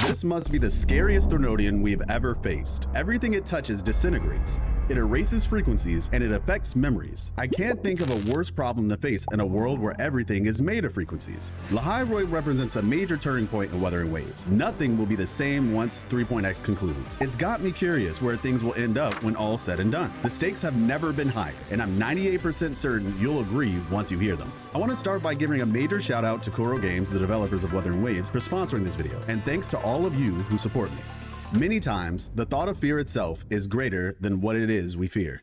This must be the scariest Threnodian we've ever faced. Everything it touches disintegrates. It erases frequencies and it affects memories. I can't think of a worse problem to face in a world where everything is made of frequencies. Lahai-Roi represents a major turning point in Wuthering Waves. Nothing will be the same once 3.x concludes. It's got me curious where things will end up when all's said and done. The stakes have never been higher, and I'm 98% certain you'll agree once you hear them. I want to start by giving a major shout out to Kuro Games, the developers of Wuthering Waves, for sponsoring this video, and thanks to all of you who support me. Many times, the thought of fear itself is greater than what it is we fear.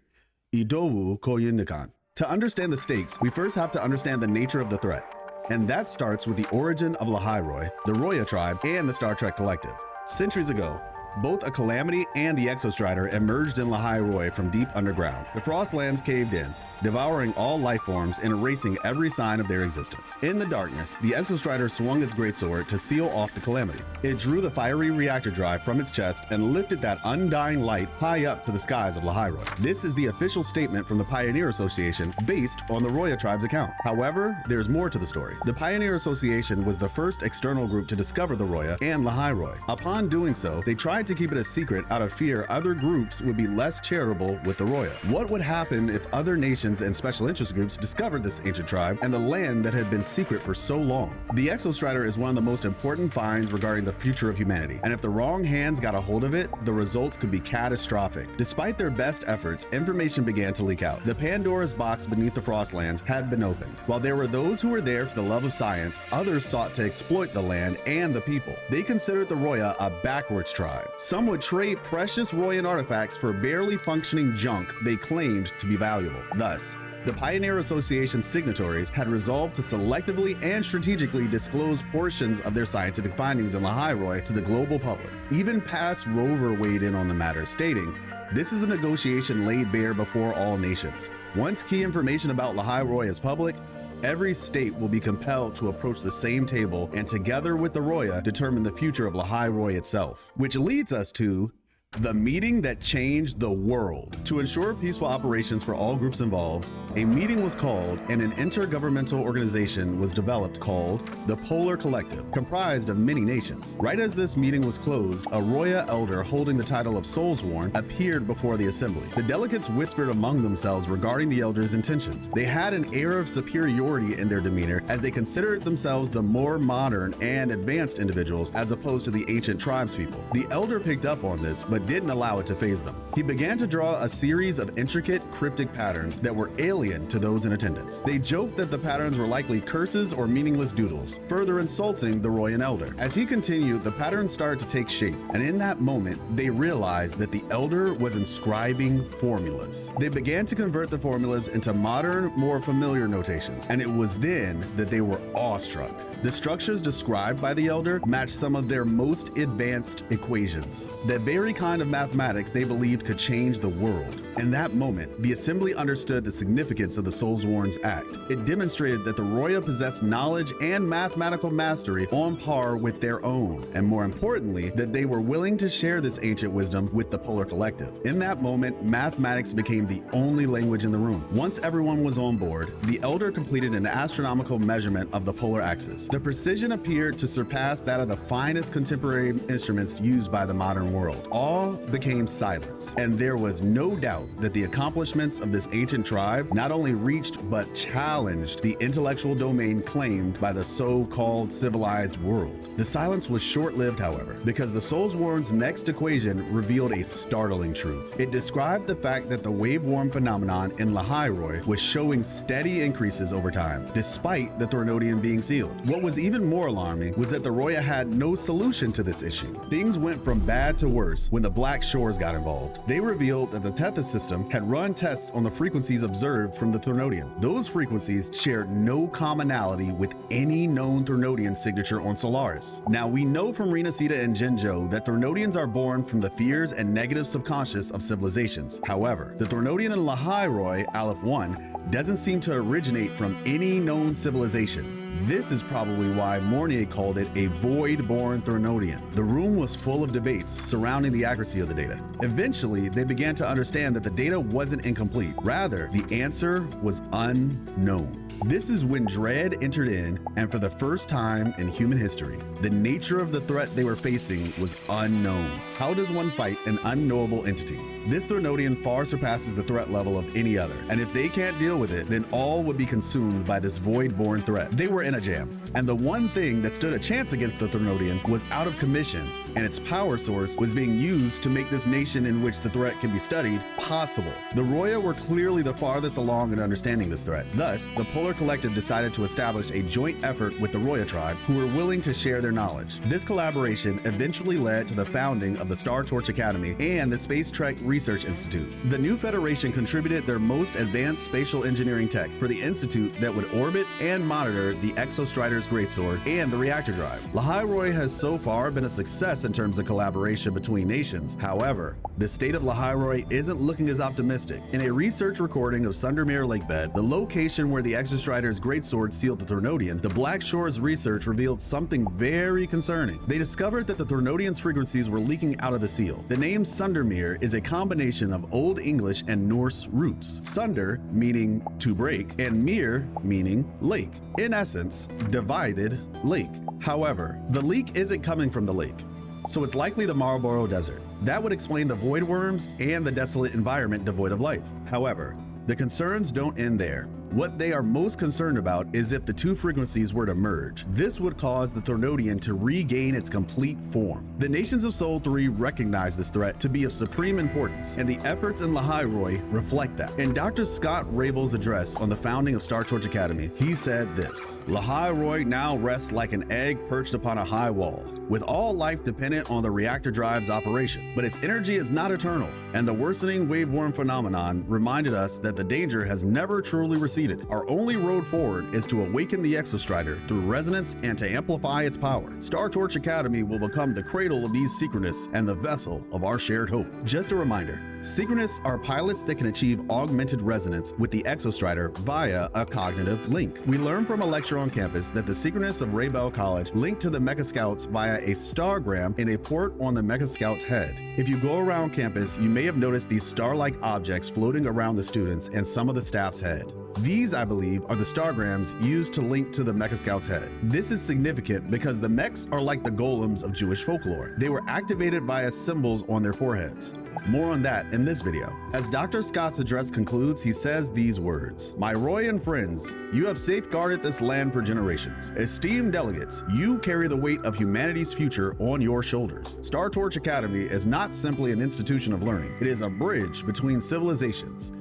Idowu Koyundikan. To understand the stakes, we first have to understand the nature of the threat. And that starts with the origin of Lahai-Roi, the Roya tribe, and the Star Trek Collective. Centuries ago, both a calamity and the Exostrider emerged in Lahai-Roi from deep underground. The Frostlands caved in, devouring all life forms and erasing every sign of their existence. In the darkness, the Exostrider swung its greatsword to seal off the calamity. It drew the fiery reactor drive from its chest and lifted that undying light high up to the skies of Lahai-Roi. This is the official statement from the Pioneer Association based on the Roya tribe's account. However, there's more to the story. The Pioneer Association was the first external group to discover the Roya and Lahai-Roi. Upon doing so, they tried to keep it a secret out of fear other groups would be less charitable with the Roya. What would happen if other nations and special interest groups discovered this ancient tribe and the land that had been secret for so long? The Exostrider is one of the most important finds regarding the future of humanity, and if the wrong hands got a hold of it, the results could be catastrophic. Despite their best efforts, information began to leak out. The Pandora's box beneath the Frostlands had been opened. While there were those who were there for the love of science, others sought to exploit the land and the people. They considered the Roya a backwards tribe. Some would trade precious Royan artifacts for barely functioning junk they claimed to be valuable. Thus, the Pioneer Association signatories had resolved to selectively and strategically disclose portions of their scientific findings in Lahai-Roi to the global public. Even past Rover weighed in on the matter, stating, "This is a negotiation laid bare before all nations. Once key information about Lahai-Roi is public, every state will be compelled to approach the same table and together with the Roya determine the future of Lahai-Roi itself." Which leads us to the meeting that changed the world. To ensure peaceful operations for all groups involved, a meeting was called and an intergovernmental organization was developed called the Polar Collective, comprised of many nations. Right as this meeting was closed, a Roya elder holding the title of Soulsworn appeared before the assembly. The delegates whispered among themselves regarding the elder's intentions. They had an air of superiority in their demeanor as they considered themselves the more modern and advanced individuals as opposed to the ancient tribespeople. The elder picked up on this, but didn't allow it to faze them. He began to draw a series of intricate, cryptic patterns that were alien to those in attendance. They joked that the patterns were likely curses or meaningless doodles, further insulting the Royan elder. As he continued, the patterns started to take shape, and in that moment, they realized that the elder was inscribing formulas. They began to convert the formulas into modern, more familiar notations, and it was then that they were awestruck. The structures described by the elder matched some of their most advanced equations, the very kind of mathematics they believed could change the world. In that moment, the assembly understood the significance of the Soulsworn's act. It demonstrated that the Roya possessed knowledge and mathematical mastery on par with their own, and more importantly, that they were willing to share this ancient wisdom with the Polar Collective. In that moment, mathematics became the only language in the room. Once everyone was on board, the elder completed an astronomical measurement of the polar axis. The precision appeared to surpass that of the finest contemporary instruments used by the modern world. All became silence, and there was no doubt that the accomplishments of this ancient tribe not only reached but challenged the intellectual domain claimed by the so-called civilized world. The silence was short-lived, however, because the Soulsworn's next equation revealed a startling truth. It described the fact that the wave-warm phenomenon in Lahai-Roi was showing steady increases over time, despite the Threnodian being sealed. What was even more alarming was that the Roya had no solution to this issue. Things went from bad to worse when the Black Shores got involved. They revealed that the Tethys system had run tests on the frequencies observed from the Threnodian. Those frequencies shared no commonality with any known Threnodian signature on Solaris. Now, we know from Rina Sita and Jinzhou that Threnodians are born from the fears and negative subconscious of civilizations. However, the Threnodian in Lahai-Roi, Aleph 1, doesn't seem to originate from any known civilization. This is probably why Mornier called it a void-born Threnodian. The room was full of debates surrounding the accuracy of the data. Eventually, they began to understand that the data wasn't incomplete. Rather, the answer was unknown. This is when dread entered in, and for the first time in human history, the nature of the threat they were facing was unknown. How does one fight an unknowable entity? This Threnodian far surpasses the threat level of any other, and if they can't deal with it, then all would be consumed by this void-born threat. They were in a jam, and the one thing that stood a chance against the Threnodian was out of commission, and its power source was being used to make this nation in which the threat can be studied possible. The Roya were clearly the farthest along in understanding this threat. Thus, the Polar Collective decided to establish a joint effort with the Roya tribe, who were willing to share their knowledge. This collaboration eventually led to the founding of the Star Torch Academy and the Space Trek Research Institute. The new Federation contributed their most advanced spatial engineering tech for the institute that would orbit and monitor the Exostrider's Greatsword and the reactor drive. Lahairoi has so far been a success in terms of collaboration between nations. However, the state of Lahairoi isn't looking as optimistic. In a research recording of Sundermere Lakebed, the location where the Exostrider's Greatsword sealed the Threnodian, the Black Shore's research revealed something very concerning. They discovered that the Threnodian's frequencies were leaking out of the seal. The name Sundermere is a combination of Old English and Norse roots. Sunder meaning to break, and mere meaning lake. In essence, divided lake. However, the leak isn't coming from the lake, so it's likely the Marlborough Desert. That would explain the void worms and the desolate environment devoid of life. However, the concerns don't end there. What they are most concerned about is if the two frequencies were to merge. This would cause the Threnodian to regain its complete form. The nations of Sol 3 recognize this threat to be of supreme importance, and the efforts in Lahairoi reflect that. In Dr. Scott Rabel's address on the founding of Star Torch Academy, he said this: Lahairoi now rests like an egg perched upon a high wall, with all life dependent on the reactor drive's operation. But its energy is not eternal, and the worsening waveworm phenomenon reminded us that the danger has never truly receded. Our only road forward is to awaken the Exostrider through resonance and to amplify its power. Star Torch Academy will become the cradle of these Synchronous and the vessel of our shared hope. Just a reminder, Synchronous are pilots that can achieve augmented resonance with the Exostrider via a cognitive link. We learned from a lecture on campus that the Synchronous of Raybell College linked to the Mecha Scouts via a stargram in a port on the Mecha Scout's head. If you go around campus, you may have noticed these star-like objects floating around the students and some of the staff's head. These, I believe, are the stargrams used to link to the Mecha Scout's head. This is significant because the mechs are like the golems of Jewish folklore. They were activated via symbols on their foreheads. More on that in this video. As Dr. Scott's address concludes, he says these words: My Royan friends, you have safeguarded this land for generations. Esteemed delegates, you carry the weight of humanity's future on your shoulders. Star Torch Academy is not simply an institution of learning. It is a bridge between civilizations.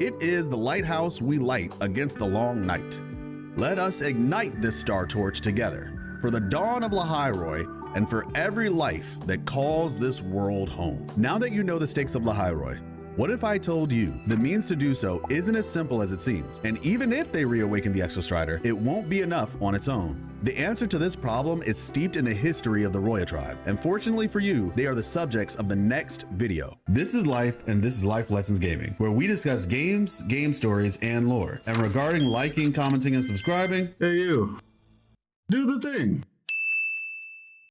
It is the lighthouse we light against the long night. Let us ignite this star torch together for the dawn of Lahairoi and for every life that calls this world home. Now that you know the stakes of Lahairoi, what if I told you the means to do so isn't as simple as it seems? And even if they reawaken the Exostrider, it won't be enough on its own. The answer to this problem is steeped in the history of the Roya tribe, and fortunately for you, they are the subjects of the next video. This is Life, and this is Life Lessons Gaming, where we discuss games, game stories, and lore. And regarding liking, commenting, and subscribing, hey you, do the thing.